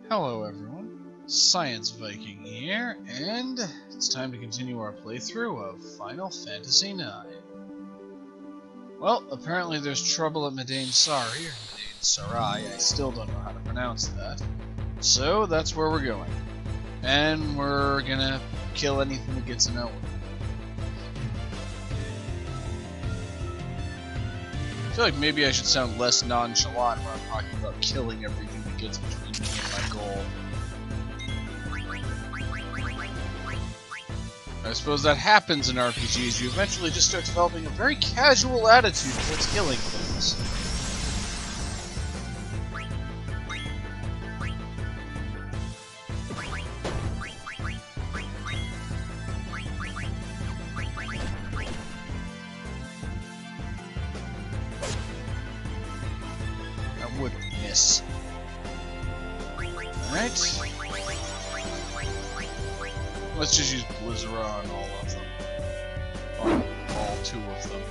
Hello everyone, Science Viking here, and it's time to continue our playthrough of Final Fantasy IX. Well, apparently there's trouble at Madain Sari, or Madain Sarai, I still don't know how to pronounce that. So that's where we're going. And we're gonna kill anything that gets in our way. I feel like maybe I should sound less nonchalant when I'm talking about killing everything that gets between me and my goal. I suppose that happens in RPGs. You eventually just start developing a very casual attitude towards killing things. I wouldn't miss. Alright. Let's just use Blizzara on all of them. On all two of them.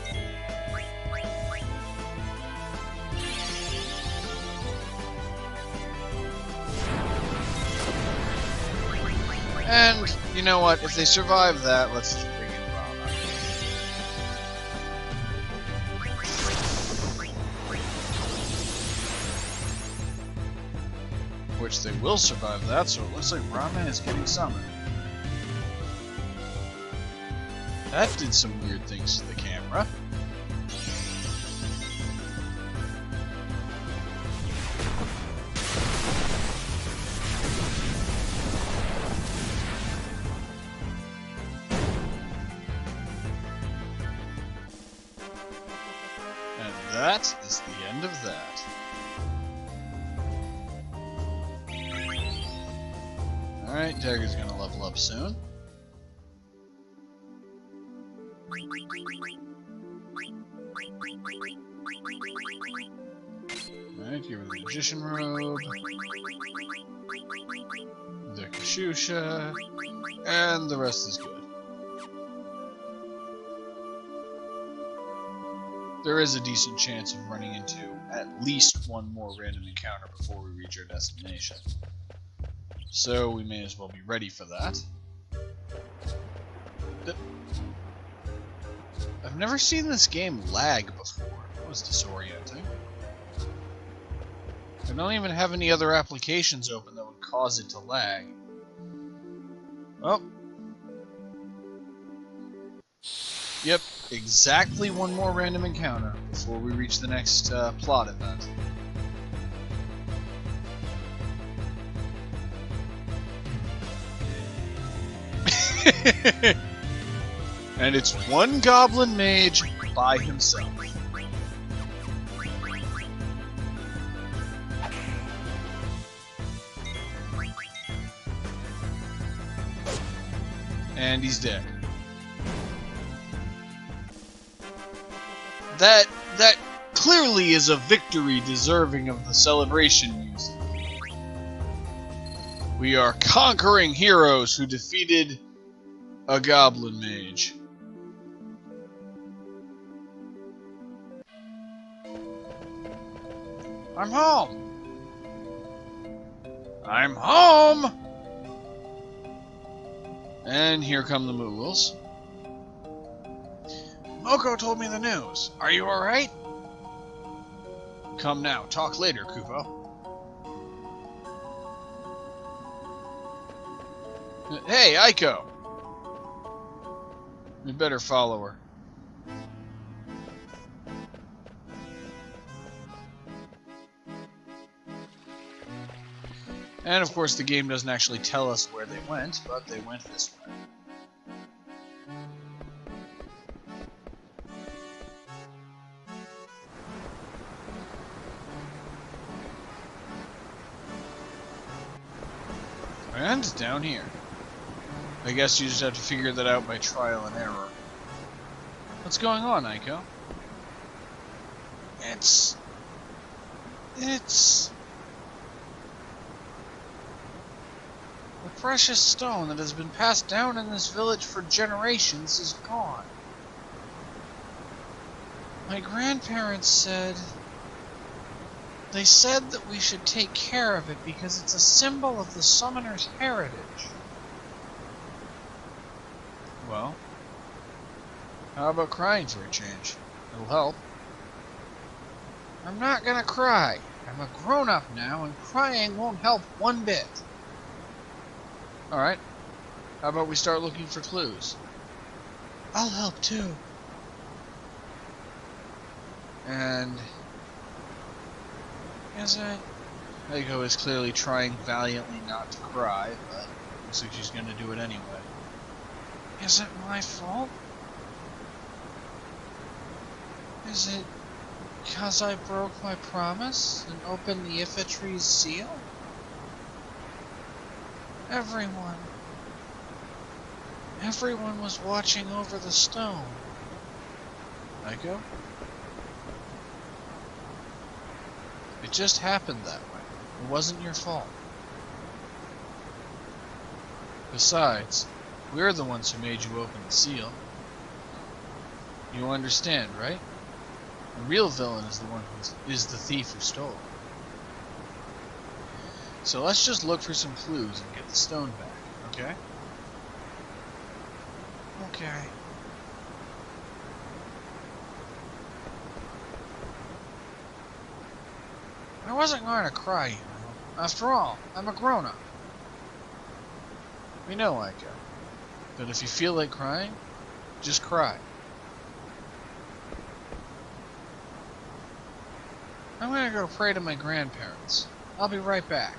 And, you know what, if they survive that, let's just bring in Rana. Which they will survive that, so it looks like Rana is getting summoned. That did some weird things to the camera. And that is the end of that. Alright, Dagger's gonna level up soon. Alright, give her the Magician Robe, the Kashusha, and the rest is good. There is a decent chance of running into at least one more random encounter before we reach our destination. So we may as well be ready for that. I've never seen this game lag before. That was disorienting. I don't even have any other applications open that would cause it to lag. Oh. Yep, exactly one more random encounter before we reach the next plot event. And it's one goblin mage by himself. And he's dead. That clearly is a victory deserving of the celebration music. We are conquering heroes who defeated a goblin mage. I'm home! I'm home! And here come the Moogles. Moko told me the news. Are you alright? Come now, talk later, Kupo. Hey, Aiko! We better follow her. And of course the game doesn't actually tell us where they went, but they went this way. And down here. I guess you just have to figure that out by trial and error. What's going on, Aiko? It's... The precious stone that has been passed down in this village for generations is gone. My grandparents said They said that we should take care of it because it's a symbol of the summoner's heritage. Well, how about crying for a change? It'll help. I'm not gonna cry. I'm a grown-up now, and crying won't help one bit. Alright. How about we start looking for clues? I'll help too. And... is it? Aiko is clearly trying valiantly not to cry, but looks like she's gonna do it anyway. Is it my fault? Is it because I broke my promise and opened the Ifritree's seal? Everyone was watching over the stone. Aiko? It just happened that way. It wasn't your fault. Besides, we're the ones who made you open the seal. You understand, right? The real villain is the one who is the thief who stole it. So let's just look for some clues and get the stone back, okay? Okay. I wasn't going to cry, you know. After all, I'm a grown-up. We know, Aiko. But if you feel like crying, just cry. I'm gonna go pray to my grandparents. I'll be right back.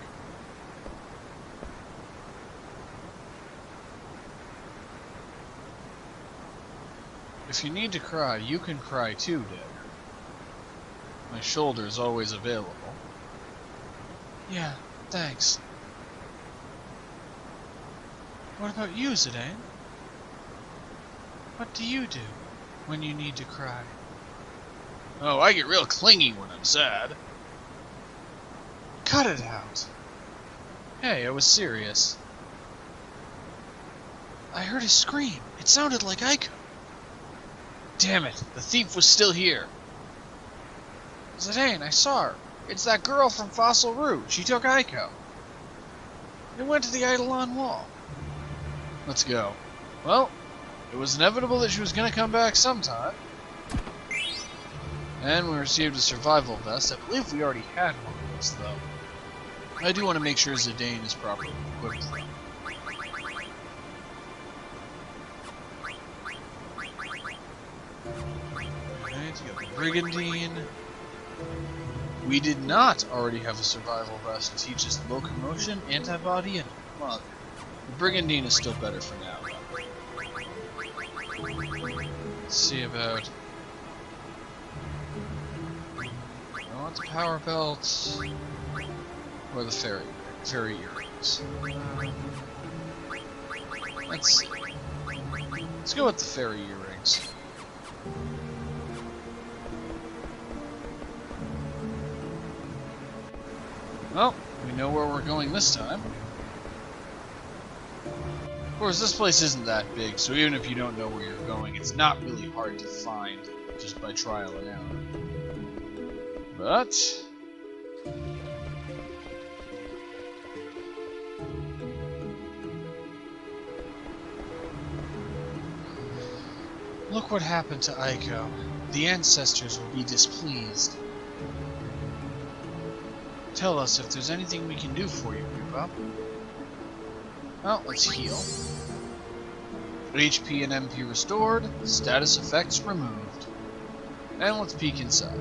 If you need to cry, you can cry too, Dagger. My shoulder is always available. Yeah, thanks. What about you, Zidane? What do you do when you need to cry? Oh, I get real clingy when I'm sad. Cut it out. Hey, I was serious. I heard a scream. It sounded like Aiko. Damn it, the thief was still here. Zidane, I saw her. It's that girl from Fossil Root. She took Aiko. They went to the Eidolon Wall. Let's go. Well, it was inevitable that she was going to come back sometime. And we received a survival vest. I believe we already had one of those, though. I do want to make sure Zidane is properly equipped. Alright, you got the Brigandine. We did not already have a survival vest to teach us locomotion, antibody, and mug. The Brigandine is still better for now. Let's see about... I want the power belts or the fairy earrings. Let's go with the fairy earrings. Well, we know where we're going this time. Of course, this place isn't that big, so even if you don't know where you're going, it's not really hard to find just by trial and error. But... look what happened to Aiko. The ancestors will be displeased. Tell us if there's anything we can do for you, Kuja. Well, let's heal. HP and MP restored, status effects removed. And let's peek inside.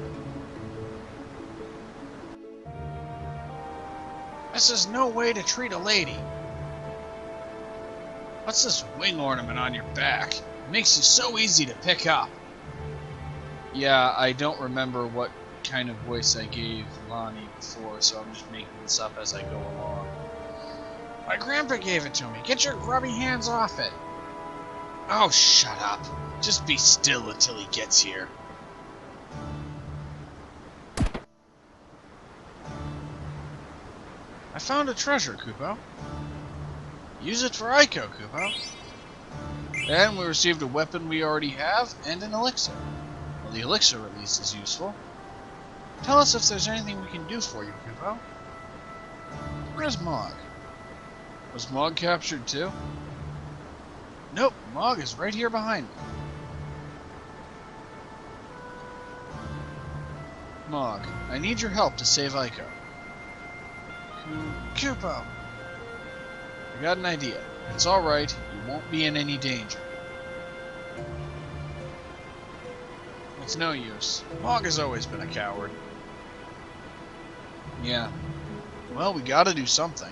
This is no way to treat a lady. What's this wing ornament on your back? It makes you so easy to pick up. Yeah, I don't remember what kind of voice I gave Lonnie before, so I'm just making this up as I go along. My grandpa gave it to me. Get your grubby hands off it. Oh, shut up. Just be still until he gets here. I found a treasure, Kuja. Use it for Aiko, Kuja. And we received a weapon we already have, and an elixir. Well, the elixir at least is useful. Tell us if there's anything we can do for you, Kupo. Where's Mog? Was Mog captured too? Nope, Mog is right here behind me. Mog, I need your help to save Aiko. Kupo! I got an idea. It's alright, you won't be in any danger. It's no use. Mog has always been a coward. Yeah. Well, we gotta do something.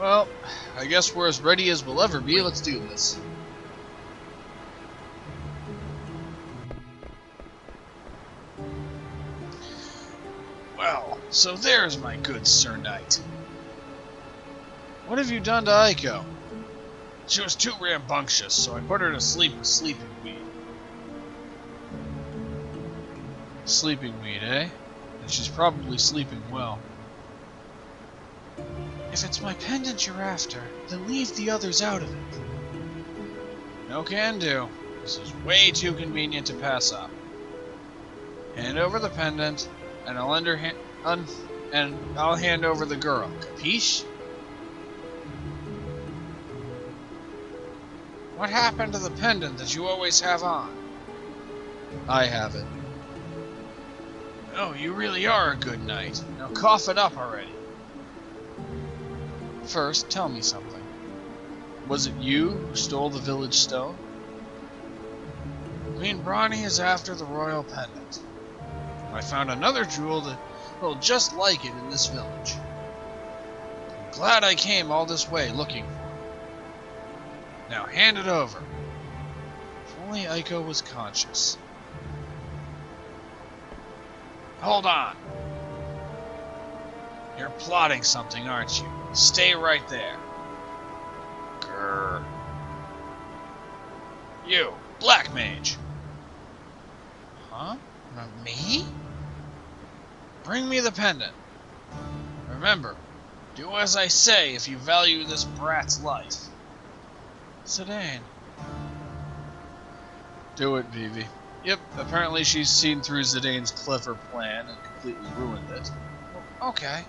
Well, I guess we're as ready as we'll ever be. Let's do this. Well, so there's my good Sir Knight. What have you done to Aiko? She was too rambunctious, so I put her to sleep with sleeping weed. Sleeping weed, eh? And she's probably sleeping well. If it's my pendant you're after, then leave the others out of it. No can do. This is way too convenient to pass up. Hand over the pendant, and I'll hand over the girl. Capiche? What happened to the pendant that you always have on? I have it. Oh, you really are a good knight. Now cough it up already. First, tell me something. Was it you who stole the village stone? Queen Brawny is after the royal pendant. I found another jewel that will just like it in this village. I'm glad I came all this way looking for it. Now hand it over. If only Aiko was conscious. Hold on. You're plotting something, aren't you? Stay right there. Grrr. You, Black Mage. Huh? Me? Bring me the pendant. Remember, do as I say if you value this brat's life. Zidane. Do it, Vivi. Yep, apparently she's seen through Zidane's clever plan and completely ruined it. Okay.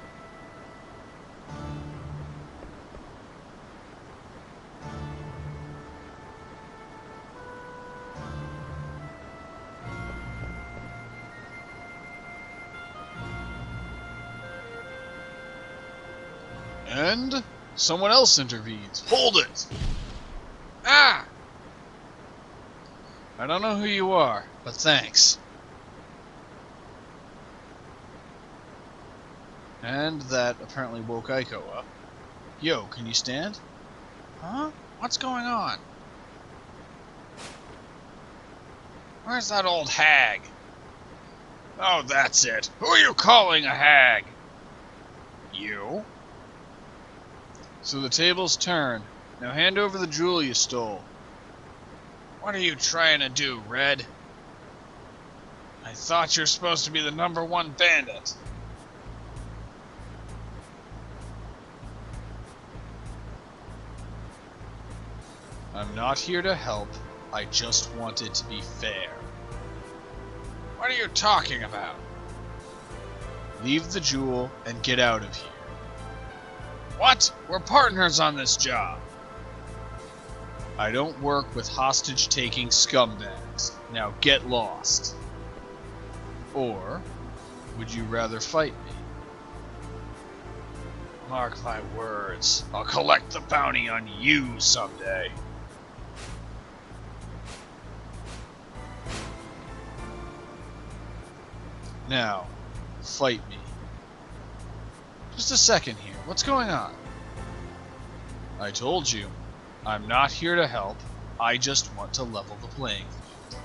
And someone else intervenes. Hold it! Ah! I don't know who you are, but thanks. And that apparently woke Aiko up. Yo, can you stand? Huh? What's going on? Where's that old hag? Oh, that's it. Who are you calling a hag? You? So the tables turn. Now hand over the jewel you stole. What are you trying to do, Red? I thought you're supposed to be the #1 bandit. I'm not here to help. I just want it to be fair. What are you talking about? Leave the jewel and get out of here. What? We're partners on this job. I don't work with hostage-taking scumbags. Now get lost. Or, would you rather fight me? Mark my words. I'll collect the bounty on you someday. Now, fight me. Just a second here. What's going on? I told you. I'm not here to help. I just want to level the playing field.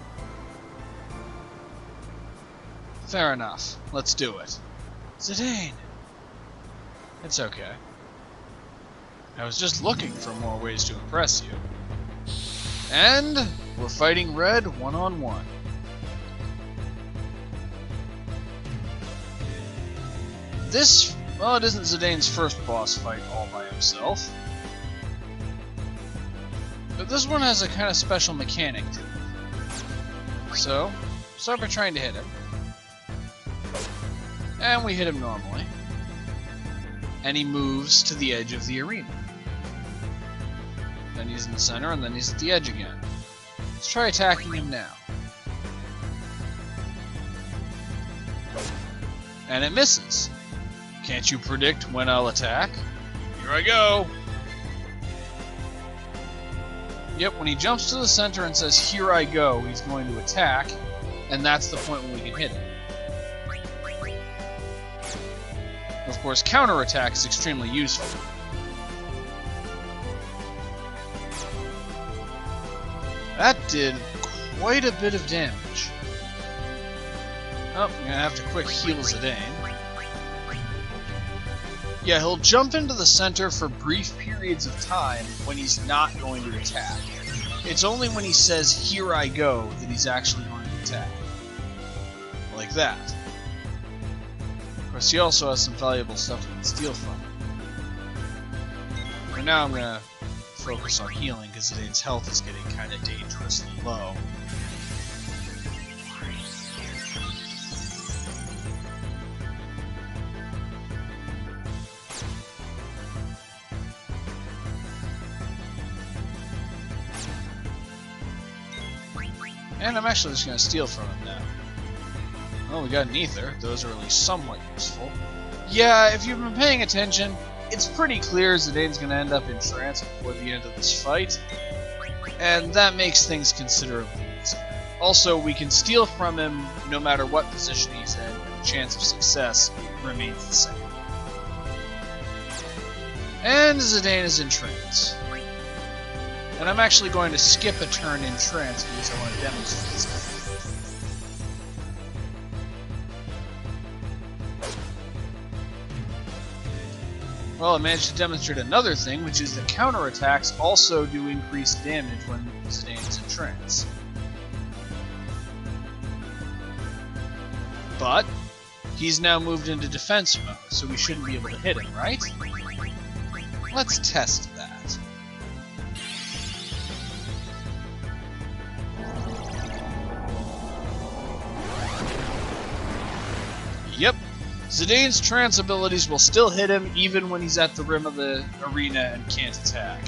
Fair enough. Let's do it. Zidane! It's okay. I was just looking for more ways to impress you. And we're fighting Red one-on-one. This, well, it isn't Zidane's first boss fight all by himself. But this one has a kind of special mechanic to it. So, start by trying to hit him. And we hit him normally. And he moves to the edge of the arena. Then he's in the center, and then he's at the edge again. Let's try attacking him now. And it misses. Can't you predict when I'll attack? Here I go! Yep, when he jumps to the center and says, "Here I go," he's going to attack, and that's the point when we can hit him. Of course, counterattack is extremely useful. That did quite a bit of damage. Oh, I'm gonna have to quick heal Zidane. Yeah, he'll jump into the center for brief periods of time when he's not going to attack. It's only when he says, "Here I go," that he's actually going to attack. Like that. Of course, he also has some valuable stuff we can steal from him. For now, I'm gonna focus on healing, because Zidane's health is getting kind of dangerously low. And I'm actually just going to steal from him now. Oh, we got an ether. Those are at least somewhat useful. Yeah, if you've been paying attention, it's pretty clear Zidane's going to end up in trance before the end of this fight. And that makes things considerably easier. Also, we can steal from him no matter what position he's in, and the chance of success remains the same. And Zidane is in trance. And I'm actually going to skip a turn in trance because I want to demonstrate something. Well, I managed to demonstrate another thing, which is that counterattacks also do increase damage when Zidane is in trance. But he's now moved into defense mode, so we shouldn't be able to hit him, right? Let's test that. Yep, Zidane's trance abilities will still hit him even when he's at the rim of the arena and can't attack.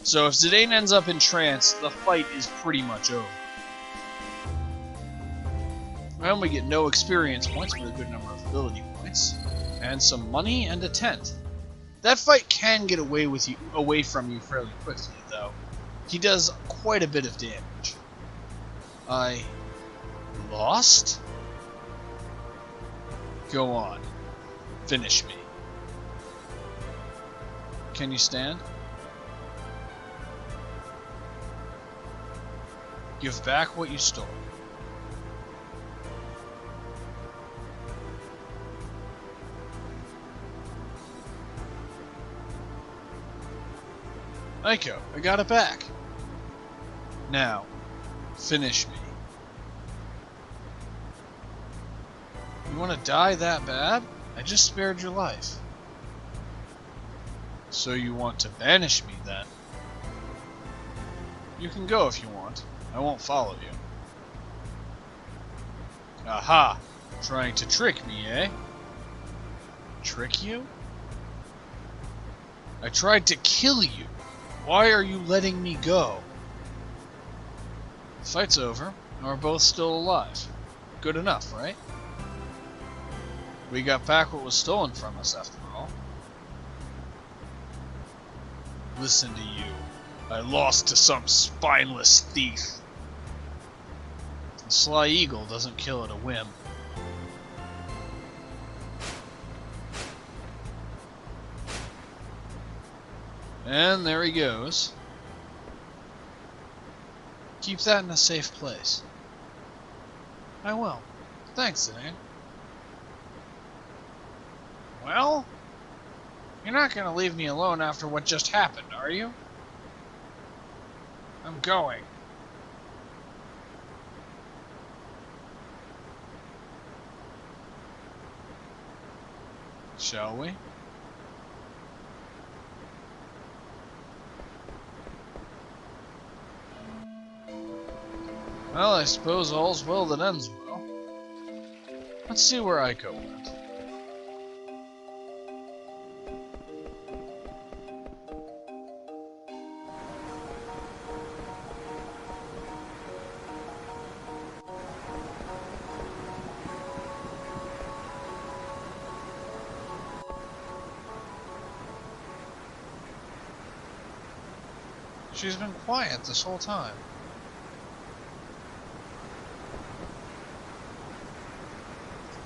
So if Zidane ends up in trance, the fight is pretty much over. And we get no experience points, but a good number of ability points. And some money and a tent. That fight can get away from you fairly quickly, though. He does quite a bit of damage. I lost? Go on. Finish me. Can you stand? Give back what you stole. Aiko, I got it back. Now, finish me. You want to die that bad? I just spared your life. So you want to banish me, then? You can go if you want. I won't follow you. Aha! Trying to trick me, eh? Trick you? I tried to kill you. Why are you letting me go? The fight's over, and we're both still alive. Good enough, right? We got back what was stolen from us, after all. Listen to you. I lost to some spineless thief. The sly eagle doesn't kill at a whim. And there he goes. Keep that in a safe place. I will. Thanks, Zidane. Well, you're not going to leave me alone after what just happened, are you? I'm going. Shall we? Well, I suppose all's well that ends well. Let's see where Aiko went. She's been quiet this whole time.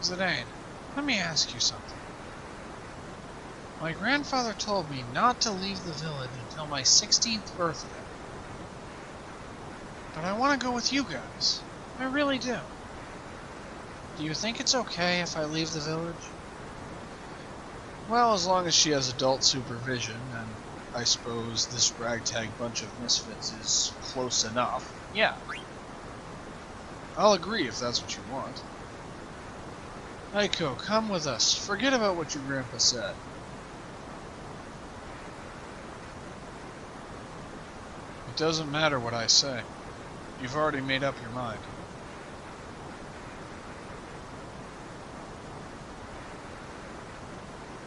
Zidane, let me ask you something. My grandfather told me not to leave the village until my 16th birthday. But I want to go with you guys. I really do. Do you think it's okay if I leave the village? Well, as long as she has adult supervision, and I suppose this ragtag bunch of misfits is close enough, yeah. I'll agree if that's what you want. Aiko, come with us. Forget about what your grandpa said. It doesn't matter what I say. You've already made up your mind.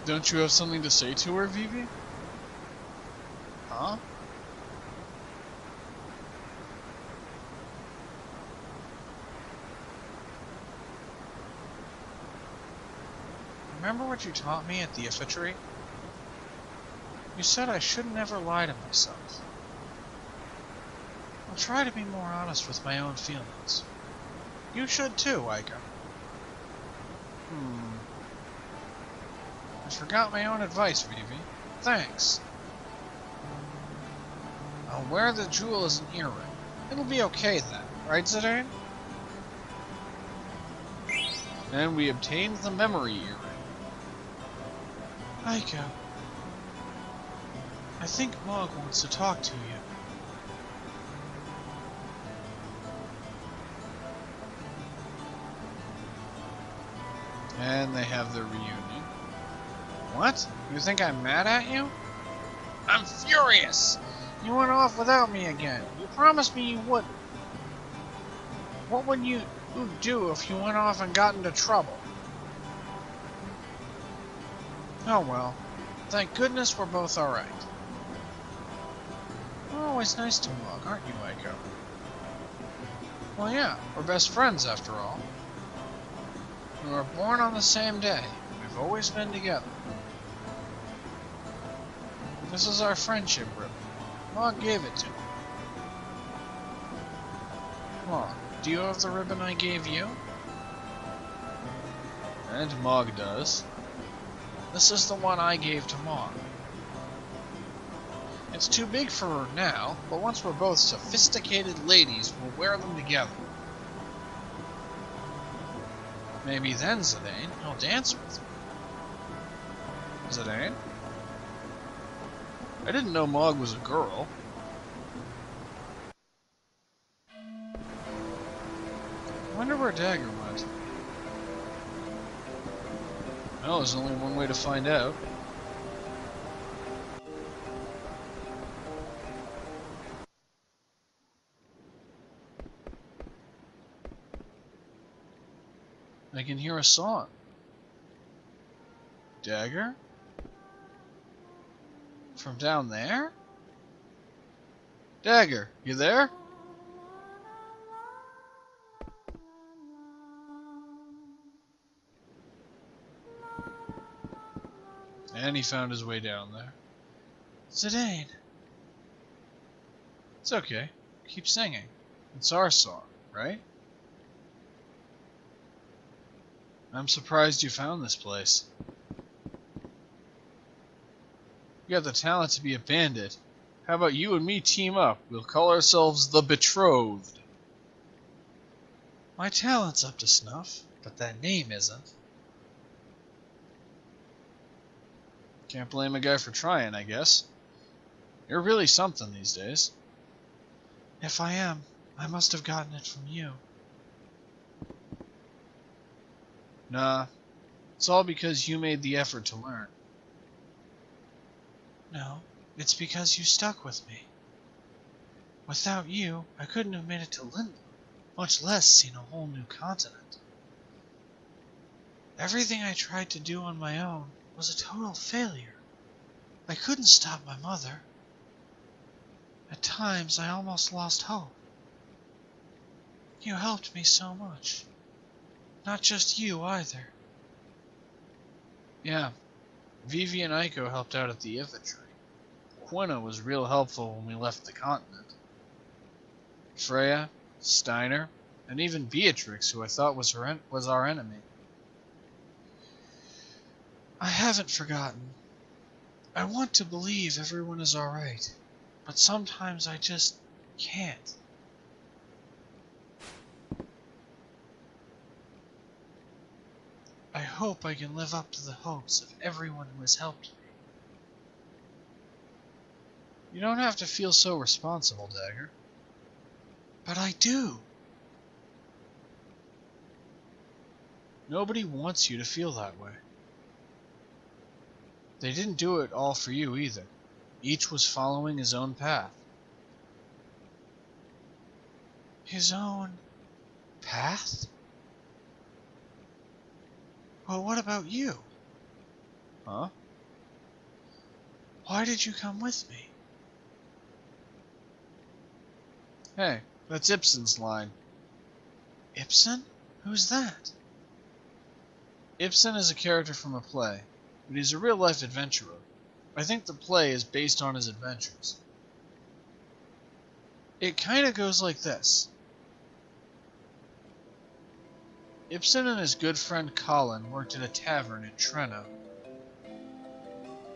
Don't you have something to say to her, Vivi? Huh? Remember what you taught me at the infantry? You said I should never lie to myself. I'll try to be more honest with my own feelings. You should too, Aiko. I forgot my own advice, Vivi. Thanks. I'll wear the jewel as an earring. It'll be okay then, right, Zidane? And we obtained the memory earring. Aiko, I think Mog wants to talk to you. And they have their reunion. What? You think I'm mad at you? I'm furious! You went off without me again. You promised me you wouldn't. What would you do if you went off and got into trouble? Oh well. Thank goodness we're both alright. You're always nice to Mog, aren't you, Aiko? Well, yeah, we're best friends after all. We were born on the same day. We've always been together. This is our friendship ribbon. Mog gave it to me. Mog, do you have the ribbon I gave you? And Mog does. This is the one I gave to Mog. It's too big for her now, but once we're both sophisticated ladies, we'll wear them together. Maybe then, Zidane, you'll dance with me. Zidane? I didn't know Mog was a girl. I wonder where Dagger went. Well, there's only one way to find out. I can hear a song. Dagger? From down there? Dagger, you there? And he found his way down there. Zidane. It's okay. Keep singing. It's our song, right? I'm surprised you found this place. You got the talent to be a bandit. How about you and me team up? We'll call ourselves the Betrothed. My talent's up to snuff, but that name isn't. Can't blame a guy for trying, I guess. You're really something these days. If I am, I must have gotten it from you. Nah, it's all because you made the effort to learn. No, it's because you stuck with me. Without you, I couldn't have made it to Linda, much less seen a whole new continent. Everything I tried to do on my own was a total failure. I couldn't stop my mother. At times, I almost lost hope. You helped me so much. Not just you, either. Yeah, Vivi and Aiko helped out at the infantry. Quina was real helpful when we left the continent. Freya, Steiner, and even Beatrix, who I thought was our enemy. I haven't forgotten. I want to believe everyone is alright, but sometimes I just can't. I hope I can live up to the hopes of everyone who has helped me. You don't have to feel so responsible, Dagger. But I do. Nobody wants you to feel that way. They didn't do it all for you either. Each was following his own path. His own path? Well, what about you? Huh? Why did you come with me? Hey, that's Ibsen's line. Ibsen? Who's that? Ibsen is a character from a play, but he's a real-life adventurer. I think the play is based on his adventures. It kinda goes like this. Ibsen and his good friend Colin worked at a tavern in Treno.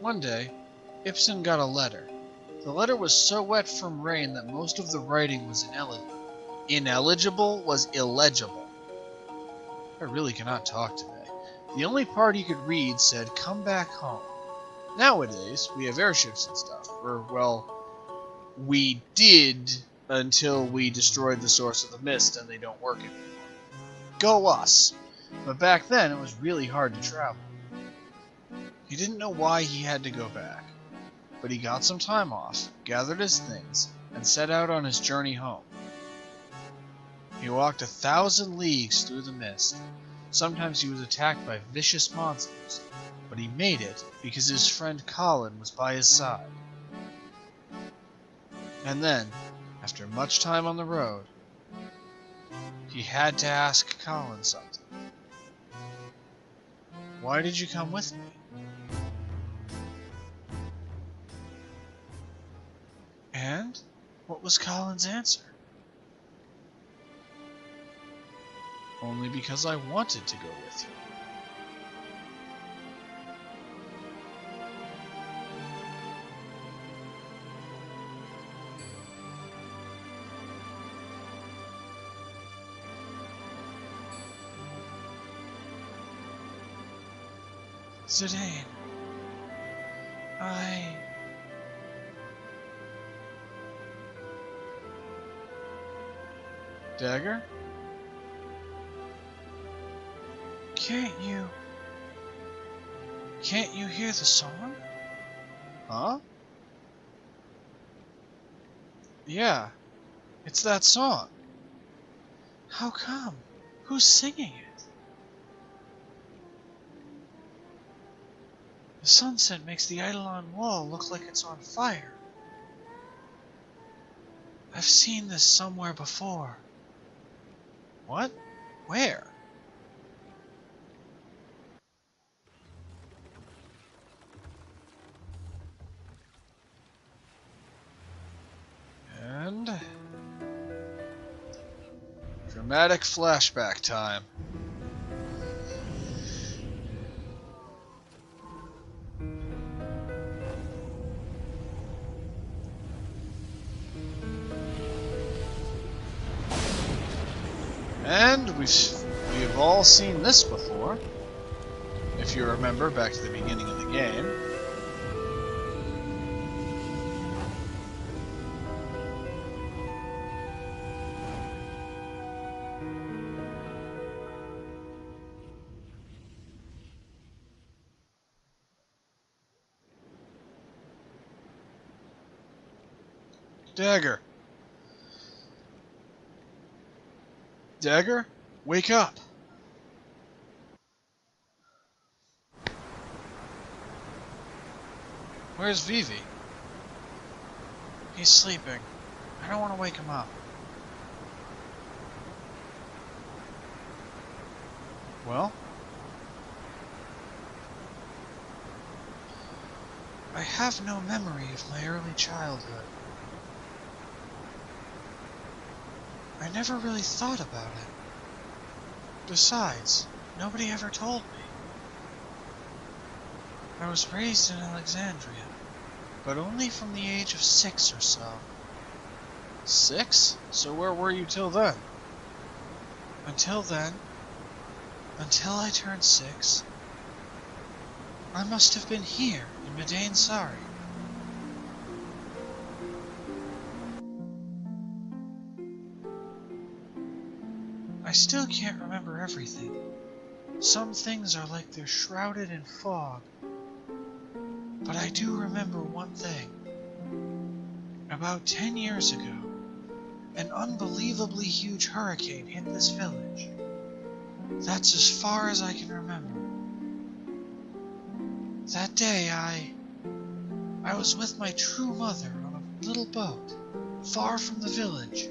One day, Ibsen got a letter. The letter was so wet from rain that most of the writing was ineligible. Ineligible was illegible. I really cannot talk today. The only part he could read said, "Come back home." Nowadays, we have airships and stuff. Or, well, we did until we destroyed the source of the mist and they don't work anymore. Go us! But back then, it was really hard to travel. He didn't know why he had to go back. But he got some time off, gathered his things, and set out on his journey home. He walked 1,000 leagues through the mist. Sometimes he was attacked by vicious monsters, but he made it because his friend Colin was by his side. And then, after much time on the road, he had to ask Colin something. Why did you come with me? And what was Colin's answer? Only because I wanted to go with you. Zidane, Dagger? Can't you hear the song? Huh? Yeah, it's that song. How come? Who's singing it? The sunset makes the Eidolon wall look like it's on fire. I've seen this somewhere before. What? Where? And dramatic flashback time. And we've all seen this before, if you remember back to the beginning of the game. Dagger. Dagger, wake up. Where's Vivi? He's sleeping. I don't want to wake him up. Well? I have no memory of my early childhood. I never really thought about it. Besides, nobody ever told me. I was raised in Alexandria, but only from the age of 6 or so. 6? So where were you till then? Until then, until I turned 6, I must have been here in Medain Sari. I still can't remember everything. Some things are like they're shrouded in fog. But I do remember one thing. About 10 years ago, an unbelievably huge hurricane hit this village. That's as far as I can remember. That day I was with my true mother on a little boat, far from the village.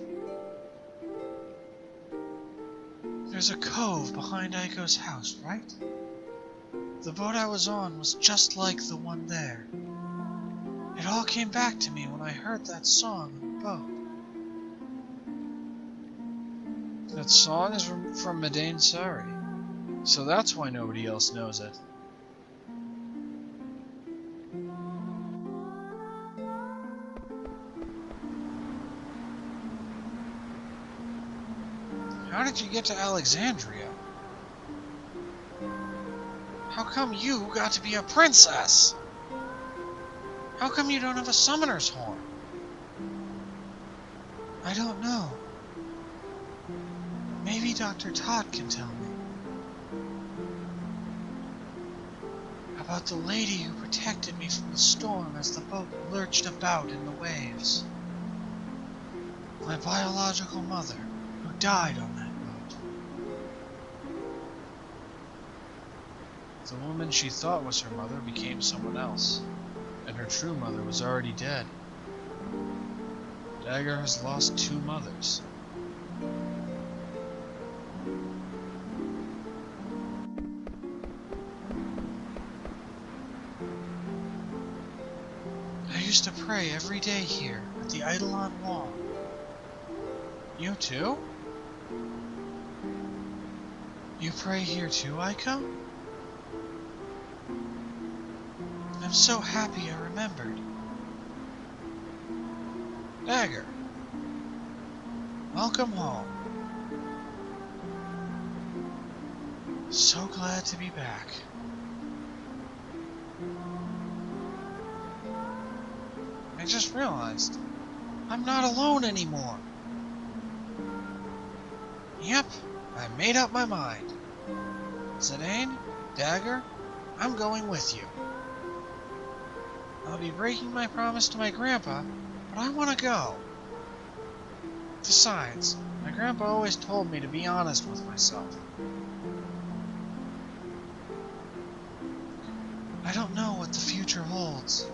There's a cove behind Aiko's house, right? The boat I was on was just like the one there. It all came back to me when I heard that song on the boat. That song is from Medain Sari, so that's why nobody else knows it. How did you get to Alexandria? How come you got to be a princess? How come you don't have a summoner's horn? I don't know. Maybe Dr. Todd can tell me. About the lady who protected me from the storm as the boat lurched about in the waves. My biological mother, who died on that boat. The woman she thought was her mother became someone else, and her true mother was already dead. Dagger has lost 2 mothers. I used to pray every day here at the Eidolon Wall. You too? You pray here too, Aiko? I'm so happy I remembered. Dagger, welcome home. So glad to be back. I just realized I'm not alone anymore. Yep, I made up my mind. Zidane, Dagger, I'm going with you. I'll be breaking my promise to my grandpa, but I want to go. Besides, my grandpa always told me to be honest with myself. I don't know what the future holds,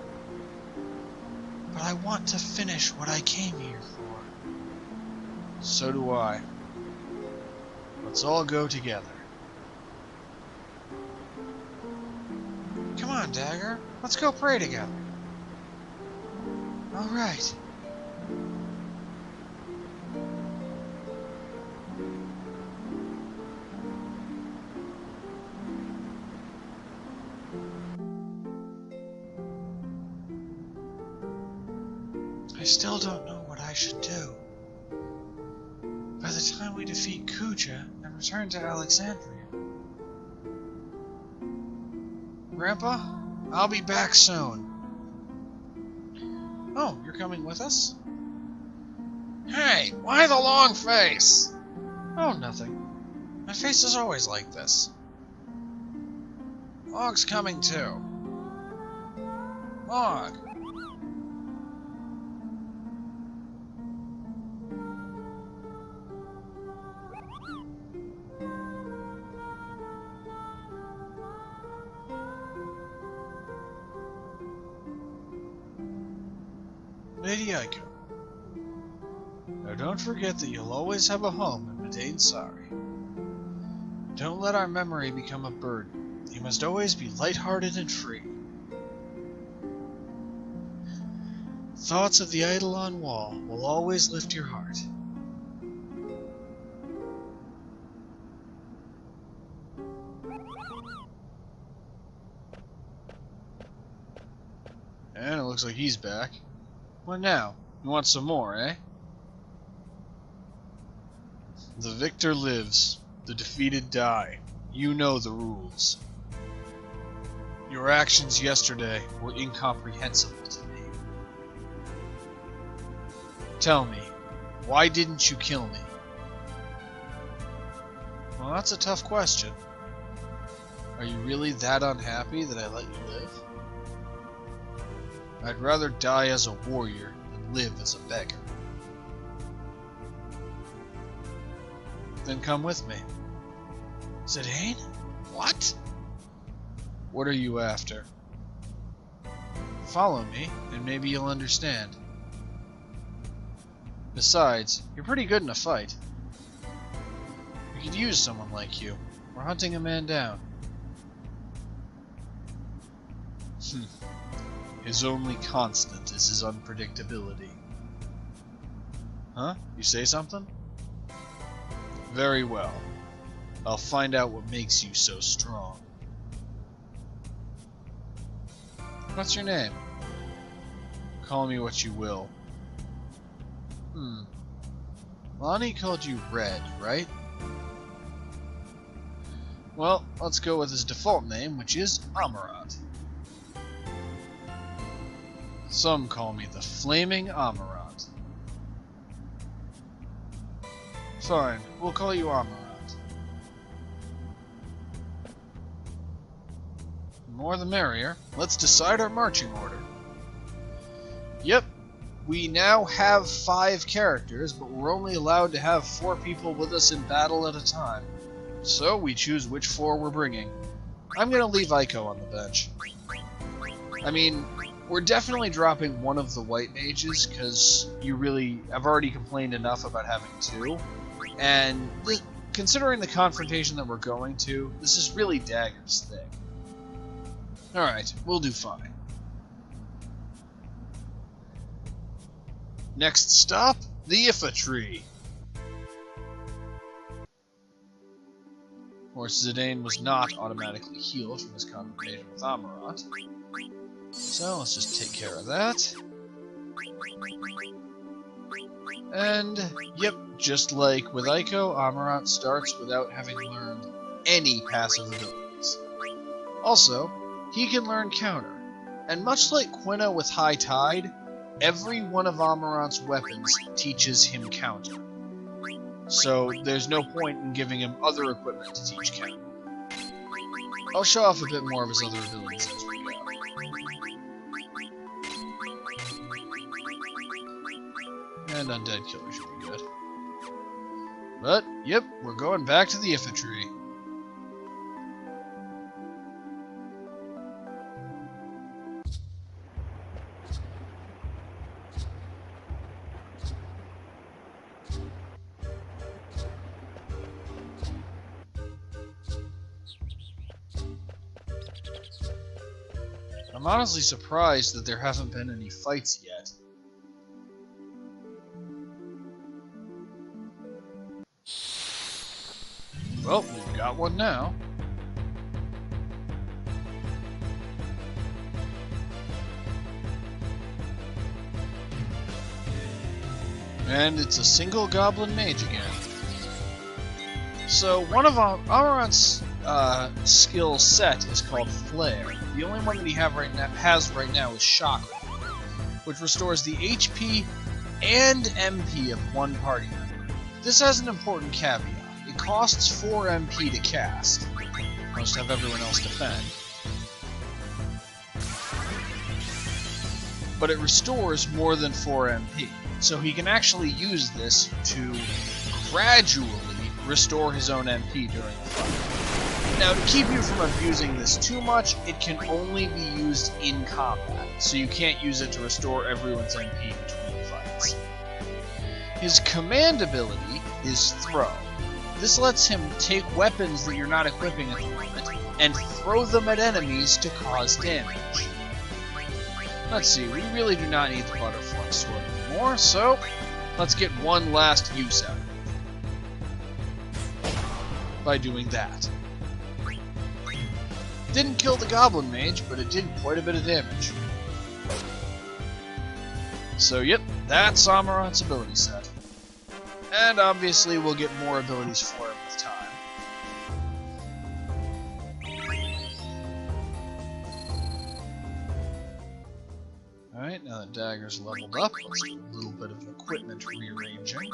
but I want to finish what I came here for. So do I. Let's all go together. Come on, Dagger. Let's go pray together. All right. I still don't know what I should do. By the time we defeat Kuja and return to Alexandria. Grandpa, I'll be back soon. Oh, you're coming with us? Hey, why the long face? Oh, nothing. My face is always like this. Mog's coming too. Mog. Lady Aiko. Now don't forget that you'll always have a home in Medain Sari. Don't let our memory become a burden. You must always be lighthearted and free. Thoughts of the Eidolon Wall will always lift your heart. And it looks like he's back. What now? You want some more, eh? The victor lives, the defeated die. You know the rules. Your actions yesterday were incomprehensible to me. Tell me, why didn't you kill me? Well, that's a tough question. Are you really that unhappy that I let you live? I'd rather die as a warrior than live as a beggar. Then come with me. Zidane? What? What are you after? Follow me, and maybe you'll understand. Besides, you're pretty good in a fight. We could use someone like you. We're hunting a man down. His only constant is his unpredictability. Huh? You say something? Very well. I'll find out what makes you so strong. What's your name? Call me what you will. Lonnie called you Red, right? Well, let's go with his default name, which is Amarat. Some call me the Flaming Amarat. Fine, we'll call you Amarat. The more the merrier. Let's decide our marching order. Yep, we now have 5 characters, but we're only allowed to have 4 people with us in battle at a time. So we choose which 4 we're bringing. I'm gonna leave Aiko on the bench. I mean, we're definitely dropping one of the white mages, because I've already complained enough about having 2. And considering the confrontation that we're going to, this is really Dagger's thing. Alright, we'll do fine. Next stop, the Ifa Tree. Of course, Zidane was not automatically healed from his confrontation with Amarat. So let's just take care of that. And, yep, just like with Aiko, Amarat starts without having learned any passive abilities. Also, he can learn counter, and much like Quina with High Tide, every one of Amarat's weapons teaches him counter. So there's no point in giving him other equipment to teach counter. I'll show off a bit more of his other abilities as we go. And Undead Killer should be good. But, yep, we're going back to the Ifa Tree. I'm honestly surprised that there haven't been any fights yet. Well, we've got one now. And it's a single goblin mage again. So one of Amarat's skill set is called Flare. The only one that he has right now is Chakra, which restores the HP and MP of one party member. This has an important caveat. It costs 4 MP to cast. Must have everyone else defend. But it restores more than 4 MP, so he can actually use this to gradually restore his own MP during the fight. Now, to keep you from abusing this too much, it can only be used in combat, so you can't use it to restore everyone's MP between fights. His command ability is Throw. This lets him take weapons that you're not equipping at the moment and throw them at enemies to cause damage. Let's see, we really do not need the butterfly sword anymore, so let's get one last use out of it by doing that. Didn't kill the goblin mage, but it did quite a bit of damage. So yep, that's Samurot's ability set. And obviously we'll get more abilities for him with time. Alright, now that Dagger's leveled up, let's do a little bit of equipment rearranging.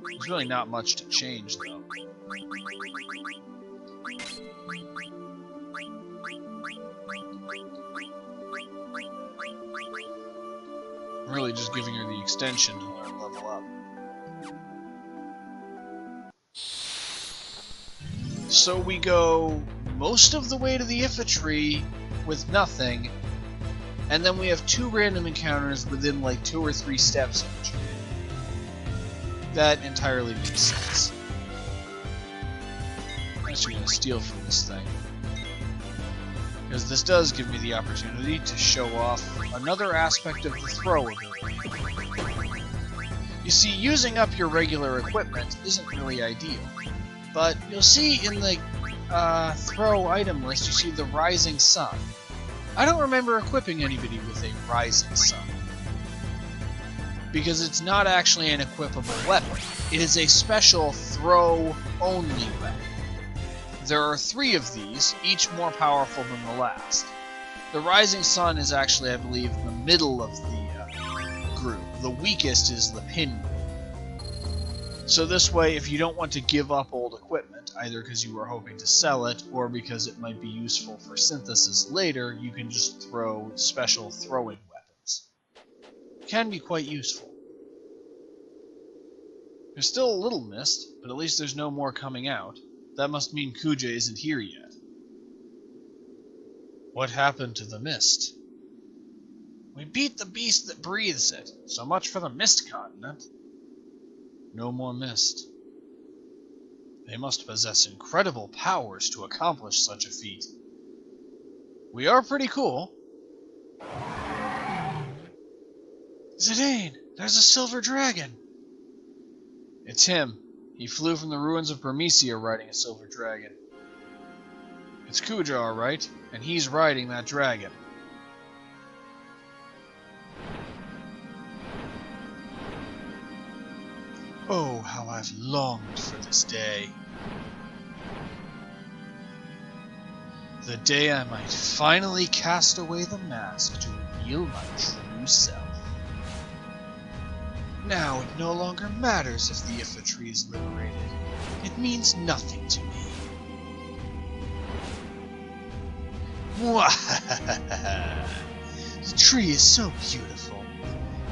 There's really not much to change, though. I'm really just giving her the extension to let her level up. So we go most of the way to the infantry with nothing, and then we have 2 random encounters within like 2 or 3 steps of each other. That entirely makes sense. I'm actually going to steal from this thing, because this does give me the opportunity to show off another aspect of the throw ability. You see, using up your regular equipment isn't really ideal, but you'll see in the throw item list, you see the Rising Sun. I don't remember equipping anybody with a Rising Sun, because it's not actually an equipable weapon. It is a special throw-only weapon. There are 3 of these, each more powerful than the last. The Rising Sun is actually, I believe, in the middle of the group. The weakest is the Pin. So this way, if you don't want to give up old equipment, either because you were hoping to sell it, or because it might be useful for synthesis later, you can just throw special throwing weapons. It can be quite useful. There's still a little mist, but at least there's no more coming out. That must mean Kuja isn't here yet. What happened to the mist? We beat the beast that breathes it. So much for the mist continent. No more mist. They must possess incredible powers to accomplish such a feat. We are pretty cool. Zidane! There's a silver dragon! It's him. He flew from the ruins of Bermesia riding a silver dragon. It's Kuja, alright, and he's riding that dragon. Oh, how I've longed for this day. The day I might finally cast away the mask to reveal my true self. Now it no longer matters if the infantry is liberated. It means nothing to me. The tree is so beautiful.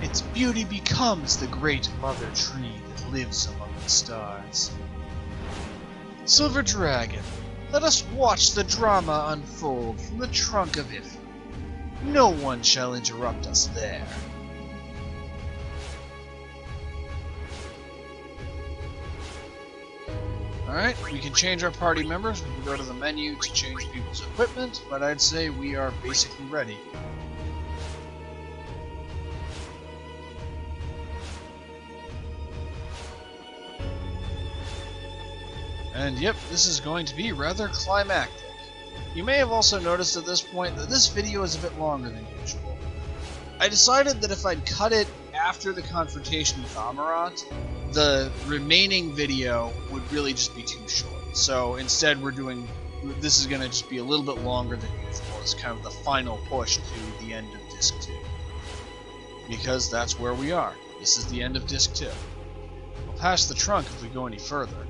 Its beauty becomes the great mother tree that lives among the stars. Silver Dragon, let us watch the drama unfold from the trunk of Ifa. No one shall interrupt us there. Alright, we can change our party members, we can go to the menu to change people's equipment, but I'd say we are basically ready. And yep, this is going to be rather climactic. You may have also noticed at this point that this video is a bit longer than usual. I decided that if I'd cut it after the confrontation with Samurot, the remaining video would really just be too short. So instead this is going to just be a little bit longer than usual. It's kind of the final push to the end of Disc 2. Because that's where we are. This is the end of Disc 2. We'll pass the trunk if we go any further.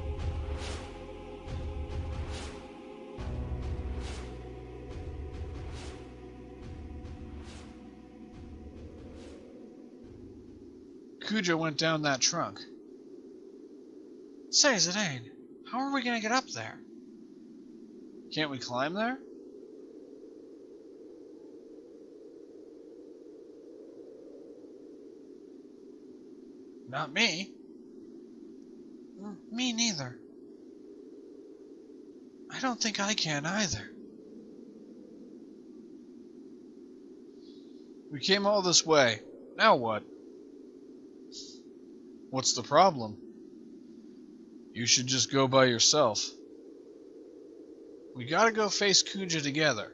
Kuja went down that trunk. Say, Zidane, how are we gonna get up there? Can't we climb there? Not me. Me neither. I don't think I can either. We came all this way. Now what? What's the problem? You should just go by yourself. We gotta go face Kuja together.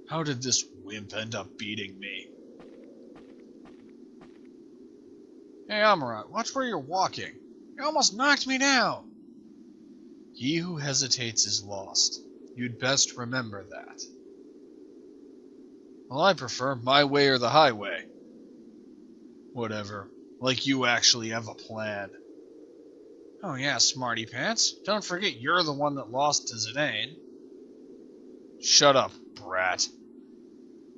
How did this wimp end up beating me? Hey, Amarat, watch where you're walking. You almost knocked me down. He who hesitates is lost. You'd best remember that. Well, I prefer my way or the highway. Whatever. Like you actually have a plan. Oh yeah, smarty pants. Don't forget you're the one that lost to Zidane. Shut up, brat.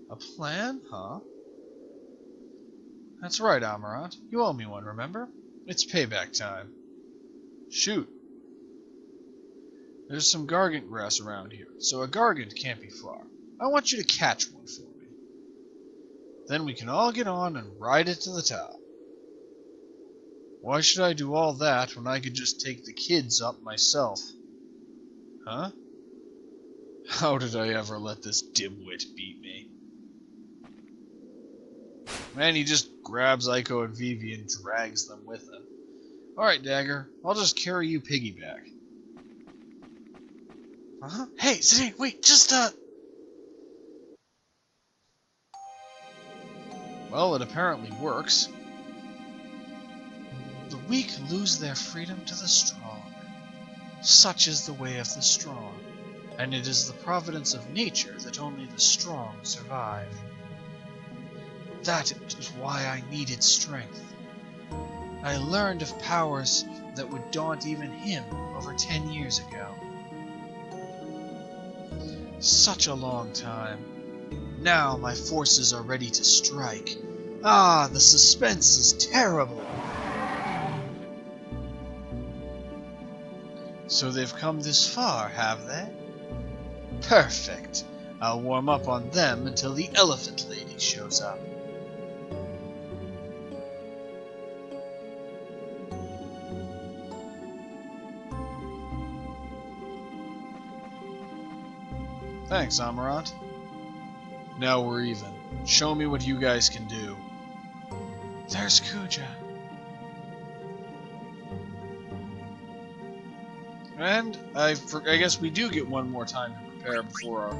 A plan, huh? That's right, Amarat. You owe me one, remember? It's payback time. Shoot. There's some gargant grass around here, so a gargant can't be far. I want you to catch one for me. Then we can all get on and ride it to the top. Why should I do all that when I could just take the kids up myself? Huh? How did I ever let this dimwit beat me? Man, he just grabs Aiko and Vivi and drags them with him. Alright, Dagger, I'll just carry you piggyback. Uh-huh. Hey, Zidane, wait, just, Well, it apparently works. The weak lose their freedom to the strong. Such is the way of the strong, and it is the providence of nature that only the strong survive. That is why I needed strength. I learned of powers that would daunt even him over 10 years ago. Such a long time. Now my forces are ready to strike. Ah, the suspense is terrible. So they've come this far, have they? Perfect. I'll warm up on them until the elephant lady shows up. Thanks, Amarat. Now we're even. Show me what you guys can do. There's Kuja. And I guess we do get one more time to prepare before our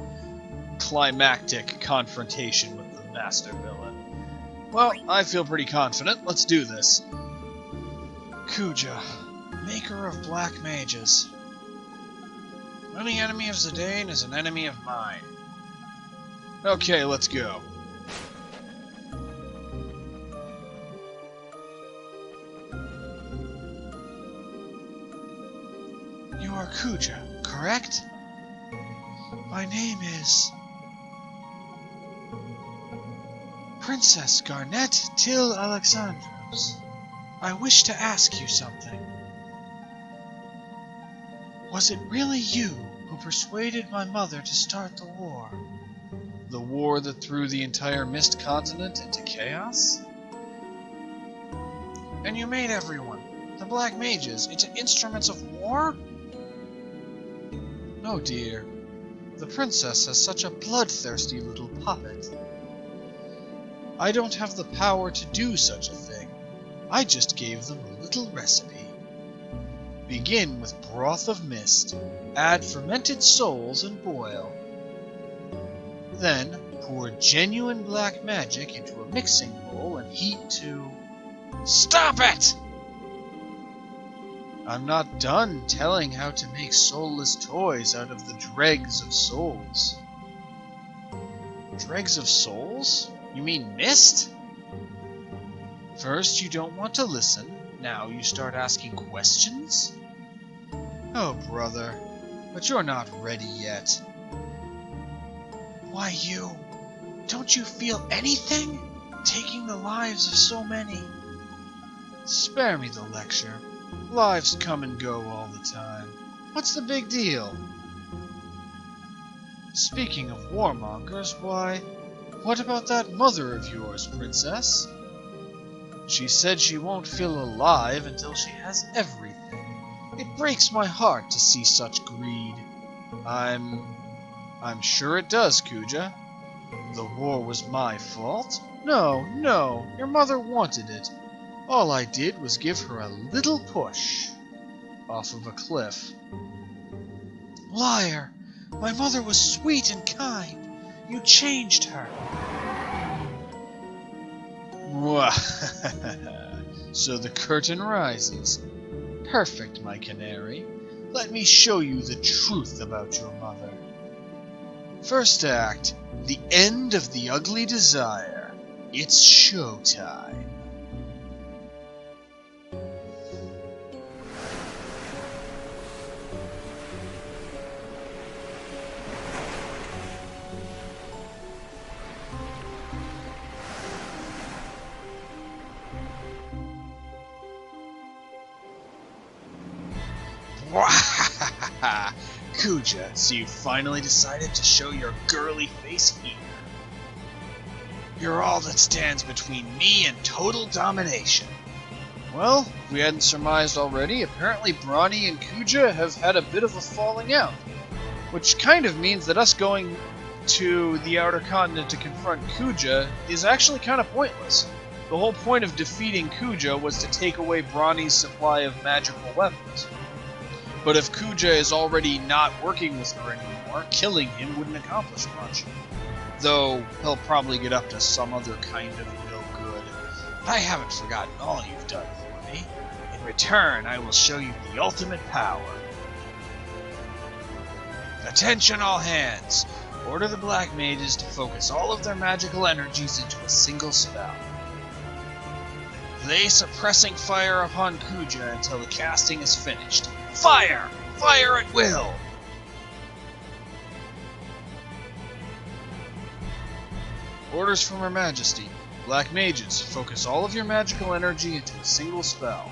climactic confrontation with the master villain. Well, I feel pretty confident. Let's do this. Kuja, maker of black mages. Any enemy of Zidane is an enemy of mine. Okay, let's go. You are Kuja, correct? My name is Princess Garnet Till Alexandros. I wish to ask you something. Was it really you who persuaded my mother to start the war? The war that threw the entire Mist Continent into chaos? And you made everyone, the Black Mages, into instruments of war? Oh dear. The princess has such a bloodthirsty little puppet. I don't have the power to do such a thing. I just gave them a little recipe. Begin with broth of mist, add fermented souls and boil. Then pour genuine black magic into a mixing bowl and heat to... Stop it! I'm not done telling how to make soulless toys out of the dregs of souls. Dregs of souls? You mean mist? First you don't want to listen, now you start asking questions? Oh, brother, but you're not ready yet. Why you? Don't you feel anything? Taking the lives of so many. Spare me the lecture. Lives come and go all the time. What's the big deal? Speaking of warmongers, why, what about that mother of yours, Princess? She said she won't feel alive until she has everything. It breaks my heart to see such greed. I'm sure it does, Kuja. The war was my fault? No, no, your mother wanted it. All I did was give her a little push off of a cliff. Liar! My mother was sweet and kind. You changed her. So the curtain rises. Perfect, my canary. Let me show you the truth about your mother. First act, the end of the ugly desire. It's showtime. Kuja, so you finally decided to show your girly face here. You're all that stands between me and total domination. Well, if we hadn't surmised already, apparently Brawny and Kuja have had a bit of a falling out. Which kind of means that us going to the Outer Continent to confront Kuja is actually kind of pointless. The whole point of defeating Kuja was to take away Brawny's supply of magical weapons. But if Kuja is already not working with her anymore, killing him wouldn't accomplish much. Though, he'll probably get up to some other kind of no good. I haven't forgotten all you've done for me. In return, I will show you the ultimate power. Attention all hands! Order the Black Mages to focus all of their magical energies into a single spell. Place a pressing fire upon Kuja until the casting is finished. Fire! Fire at will! Orders from Her Majesty. Black Mages, focus all of your magical energy into a single spell.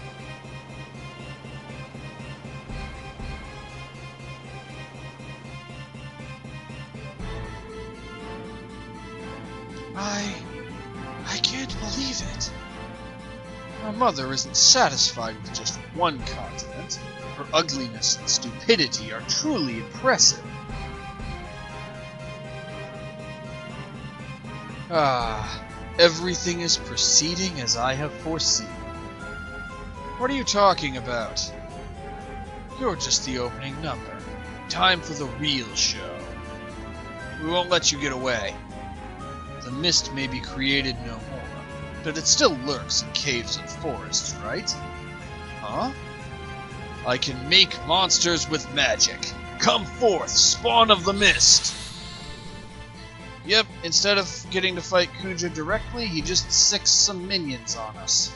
I can't believe it. My mother isn't satisfied with just one continent. Her ugliness and stupidity are truly impressive. Everything is proceeding as I have foreseen. What are you talking about? You're just the opening number. Time for the real show. We won't let you get away. The mist may be created no more, but it still lurks in caves and forests, right? Huh? I can make monsters with magic. Come forth, spawn of the mist! Yep, instead of getting to fight Kuja directly, he just sicks some minions on us.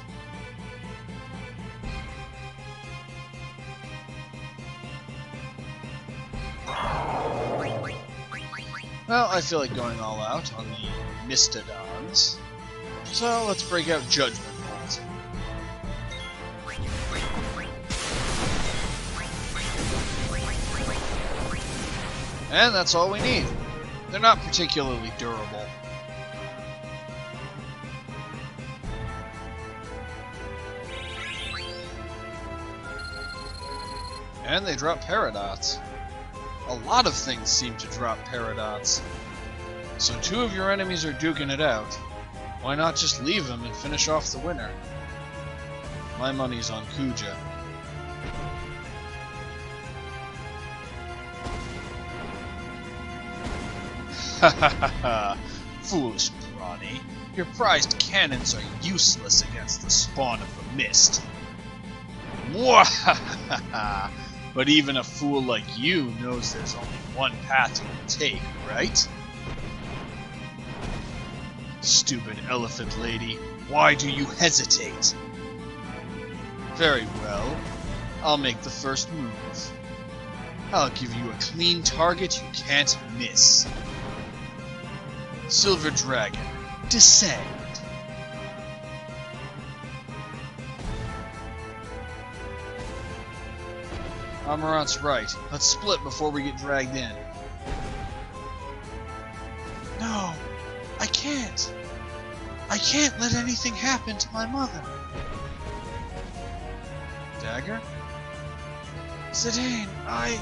Well, I feel like going all out on the Mistodons. So let's break out Judgment Bolt. And that's all we need. They're not particularly durable. And they drop Paradots. A lot of things seem to drop Paradots. So two of your enemies are duking it out. Why not just leave them and finish off the winner? My money's on Kuja. Ha ha ha ha! Foolish Brawny. Your prized cannons are useless against the spawn of the mist. Mwahaha! But even a fool like you knows there's only one path you can take, right? Stupid elephant lady, why do you hesitate? Very well, I'll make the first move. I'll give you a clean target you can't miss. Silver Dragon, descend. Amarant's right. Let's split before we get dragged in. No, I can't. I can't let anything happen to my mother. Dagger? Zidane, I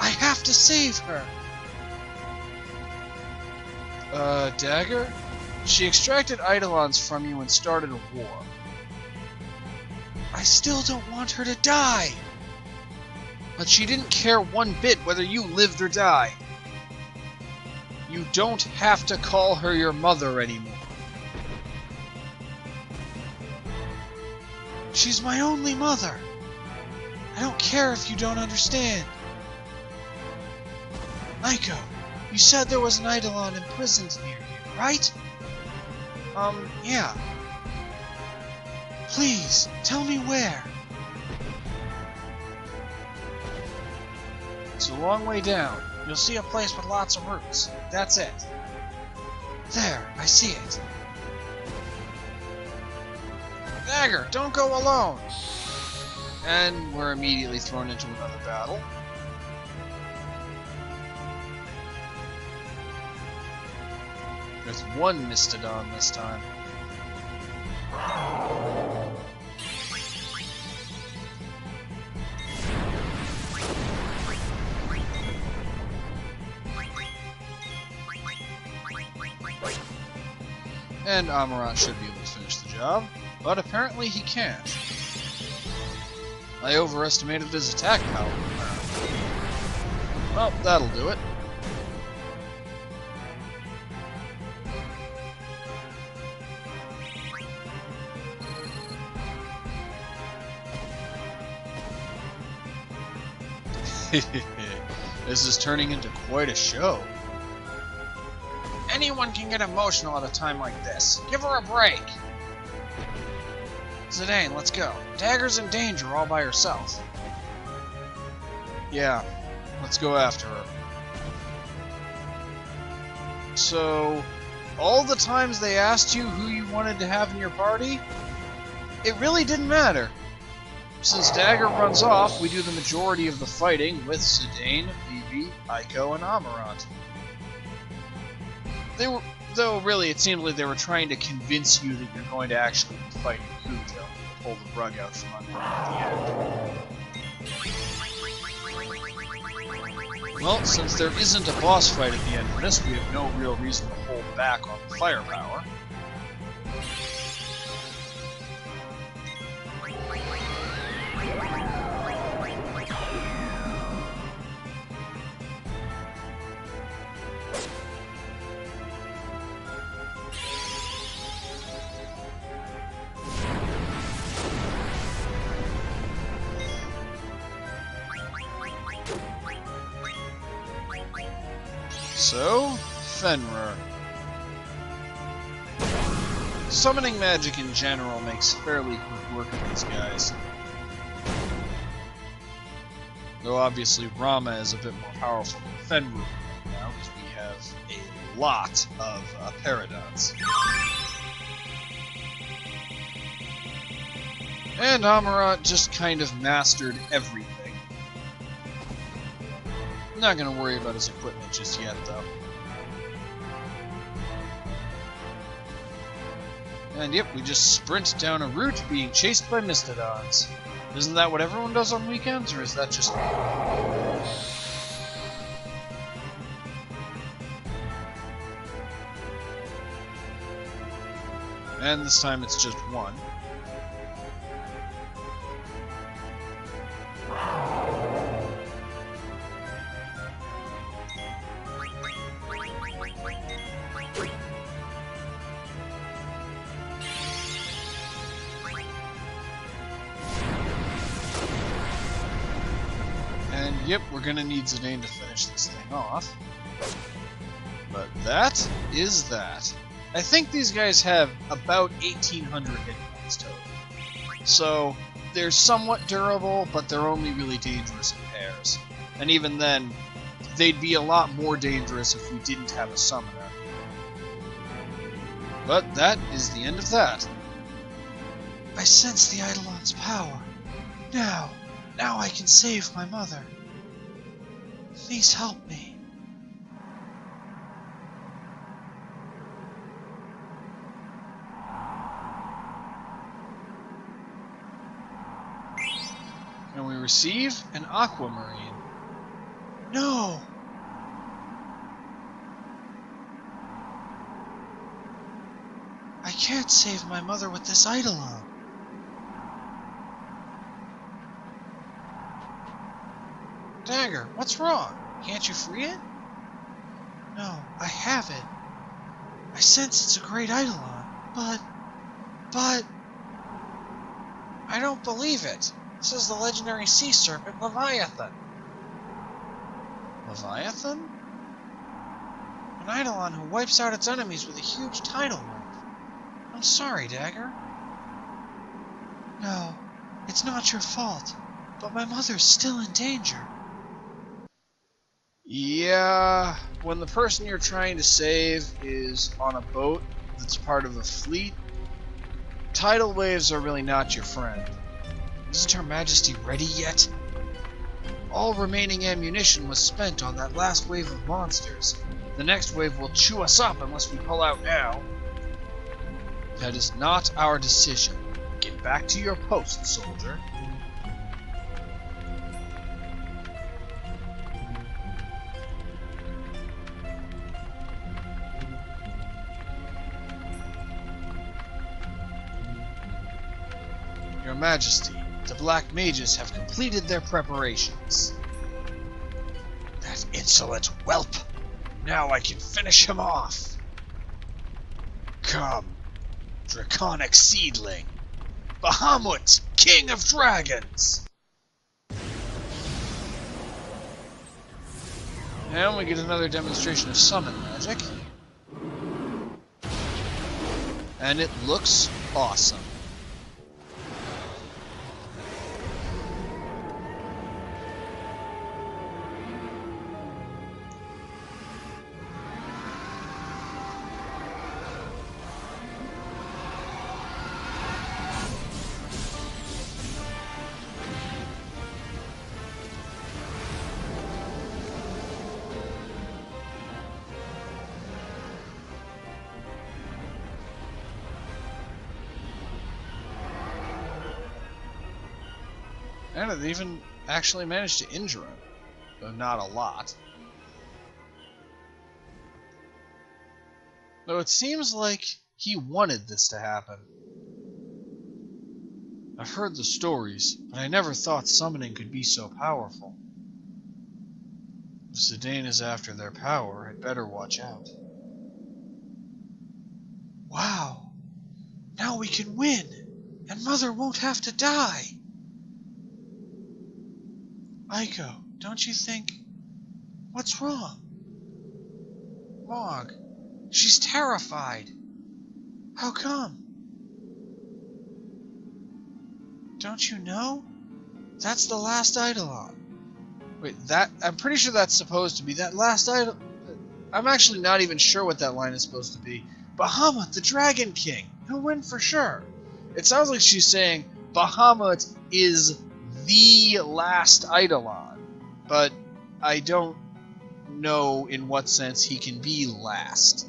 have to save her. Dagger? She extracted Eidolons from you and started a war. I still don't want her to die! But she didn't care one bit whether you lived or died. You don't have to call her your mother anymore. She's my only mother. I don't care if you don't understand. Aiko, you said there was an Eidolon imprisoned near you, right? Yeah. Please, tell me where. It's a long way down. You'll see a place with lots of roots. That's it. There, I see it. Dagger, don't go alone! And we're immediately thrown into another battle. There's one Mistodon this time. And Amarant should be able to finish the job, but apparently he can't. I overestimated his attack power, apparently. Well, that'll do it. This is turning into quite a show. Anyone can get emotional at a time like this. Give her a break. Zidane, let's go. Dagger's in danger all by herself. Yeah, let's go after her. So, all the times they asked you who you wanted to have in your party, it really didn't matter. Since Dagger runs off, we do the majority of the fighting with Zidane, Vivi, Aiko, and Amarant. Though really it seemed like they were trying to convince you that you're going to actually be fighting Kuja to pull the rug out from under you at the end. Well, since there isn't a boss fight at the end of this, we have no real reason to hold back on the firepower. So, Fenrir. Summoning magic in general makes fairly quick work of these guys. Though obviously Rama is a bit more powerful than Fenrir right now, because we have a lot of Paradons. And Amarant just kind of mastered everything. Not gonna worry about his equipment just yet, though. And yep, we just sprint down a route being chased by Mistodons. Isn't that what everyone does on weekends, or is that just me? And this time it's just one. And yep, we're gonna need Zidane to finish this thing off. But that is that. I think these guys have about 1,800 hit points total. So, they're somewhat durable, but they're only really dangerous in pairs. And even then, they'd be a lot more dangerous if we didn't have a summoner. But that is the end of that. I sense the Eidolon's power. Now I can save my mother. Please help me. And we receive an aquamarine. No! can't save my mother with this eidolon. Dagger, what's wrong? Can't you free it? No, I have it. I sense it's a great eidolon, but... I don't believe it. This is the legendary sea serpent Leviathan. Leviathan? An eidolon who wipes out its enemies with a huge tidal wave. I'm sorry, Dagger. No, it's not your fault, but my mother's still in danger. Yeah, when the person you're trying to save is on a boat that's part of a fleet, tidal waves are really not your friend. Isn't Her Majesty ready yet? All remaining ammunition was spent on that last wave of monsters. The next wave will chew us up unless we pull out now. That is not our decision. Get back to your post, soldier. Your Majesty, the Black Mages have completed their preparations. That insolent whelp! Now I can finish him off! Come, draconic seedling! Bahamut, King of Dragons! And we get another demonstration of summon magic. And it looks awesome. And it even actually managed to injure him, though not a lot. Though it seems like he wanted this to happen. I've heard the stories, but I never thought summoning could be so powerful. If Zidane is after their power, I'd better watch out. Wow! Now we can win, and Mother won't have to die! Aiko, don't you think... What's wrong? Mog, she's terrified. How come? Don't you know? That's the last eidolon. Wait, I'm pretty sure that's supposed to be that last eidolon. I'm actually not even sure what that line is supposed to be. Bahamut, the Dragon King. He'll win for sure. It sounds like she's saying Bahamut is the last eidolon, but I don't know in what sense he can be last.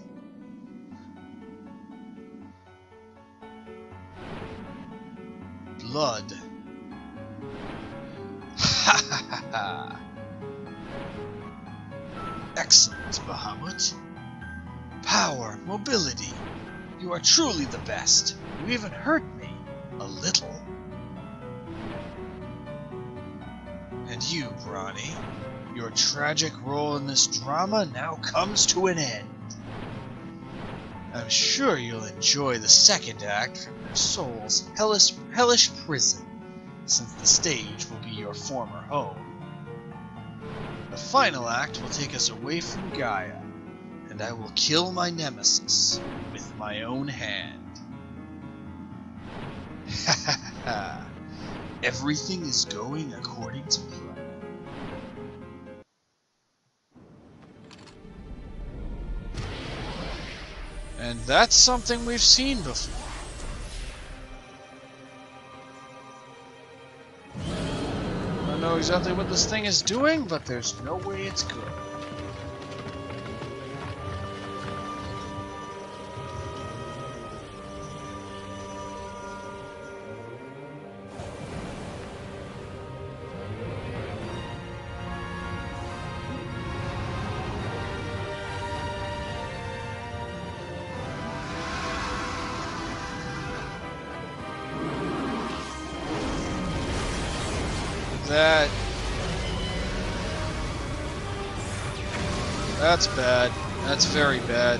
Blood. Ha ha ha ha. Excellent, Bahamut. Power, mobility. You are truly the best. You even hurt me. A little. And you, Brawny, your tragic role in this drama now comes to an end. I'm sure you'll enjoy the second act from your soul's hellish prison, since the stage will be your former home. The final act will take us away from Gaia, and I will kill my nemesis with my own hand. Ha ha ha! Everything is going according to plan. And that's something we've seen before. I don't know exactly what this thing is doing, but there's no way it's good. That's bad. That's very bad.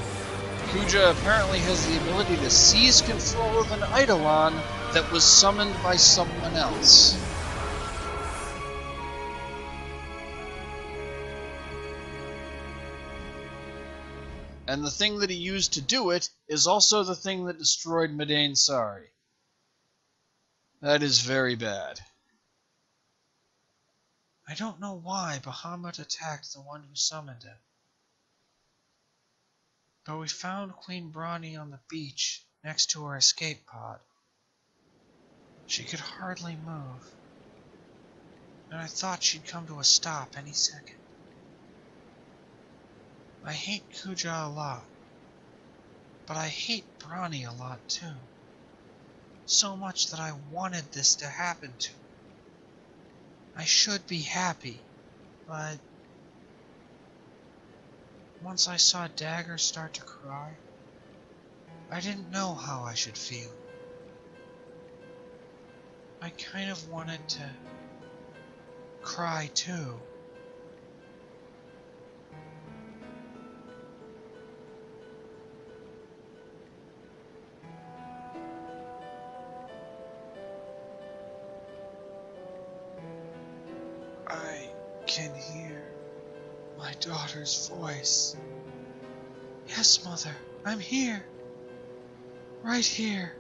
Kuja apparently has the ability to seize control of an Eidolon that was summoned by someone else. And the thing that he used to do it is also the thing that destroyed Madain Sari. That is very bad. I don't know why Bahamut attacked the one who summoned him. But we found Queen Brani on the beach next to her escape pod. She could hardly move, and I thought she'd come to a stop any second. I hate Kuja a lot, but I hate Brani a lot too. So much that I wanted this to happen to me. I should be happy, but once I saw Dagger start to cry, I didn't know how I should feel. I kind of wanted to cry too. I can hear my daughter's voice. Yes, Mother, I'm here. Right here.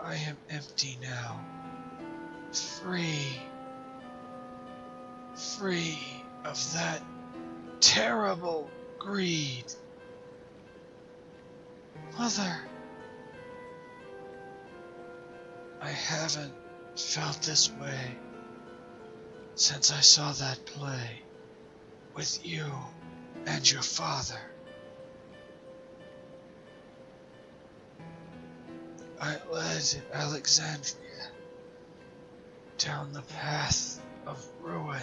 I am empty now. Free. Free of that terrible greed. Mother, I haven't felt this way since I saw that play with you and your father. I led Alexandria down the path of ruin.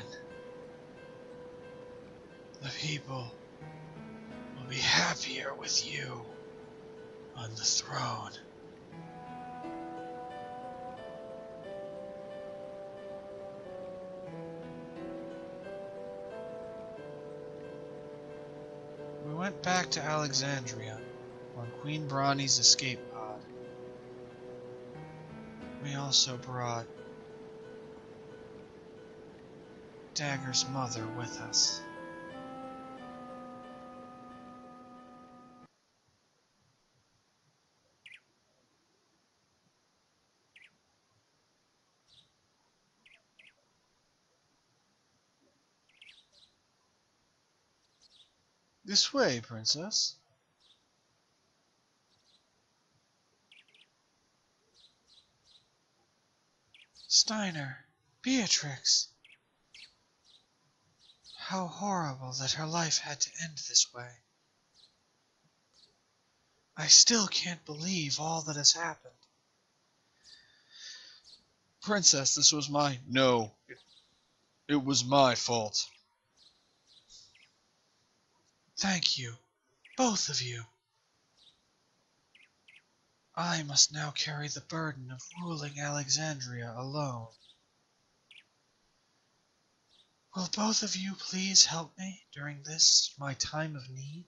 The people will be happier with you on the throne. We went back to Alexandria on Queen Brani's escape pod. We also brought Dagger's mother with us. This way, Princess. Steiner, Beatrix. How horrible that her life had to end this way. I still can't believe all that has happened. Princess, this was my... No, it was my fault. Thank you, both of you. I must now carry the burden of ruling Alexandria alone. Will both of you please help me during this, my time of need?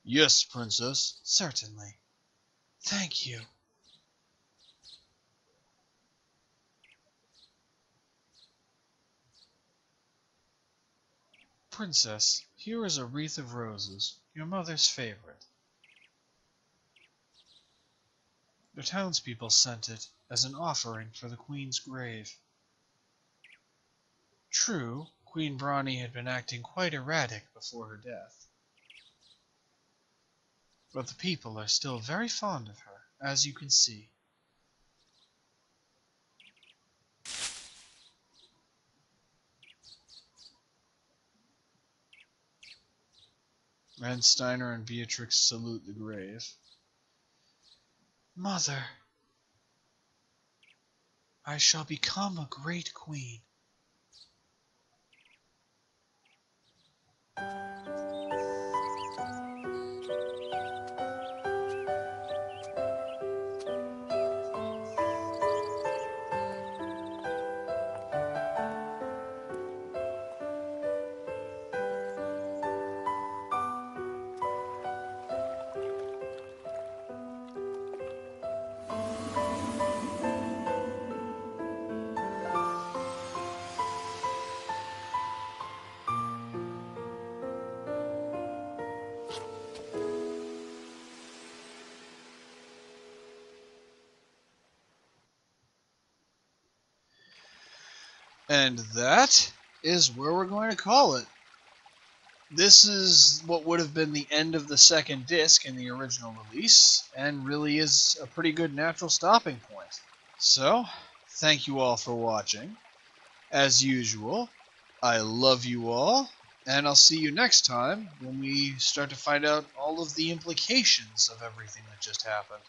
Yes, Princess. Certainly. Thank you. Princess, here is a wreath of roses, your mother's favorite. The townspeople sent it as an offering for the Queen's grave. True, Queen Brani had been acting quite erratic before her death. But the people are still very fond of her, as you can see. And Steiner and Beatrix salute the grave. Mother, I shall become a great queen. And that is where we're going to call it. This is what would have been the end of the second disc in the original release, and really is a pretty good natural stopping point. So, thank you all for watching. As usual, I love you all, and I'll see you next time when we start to find out all of the implications of everything that just happened.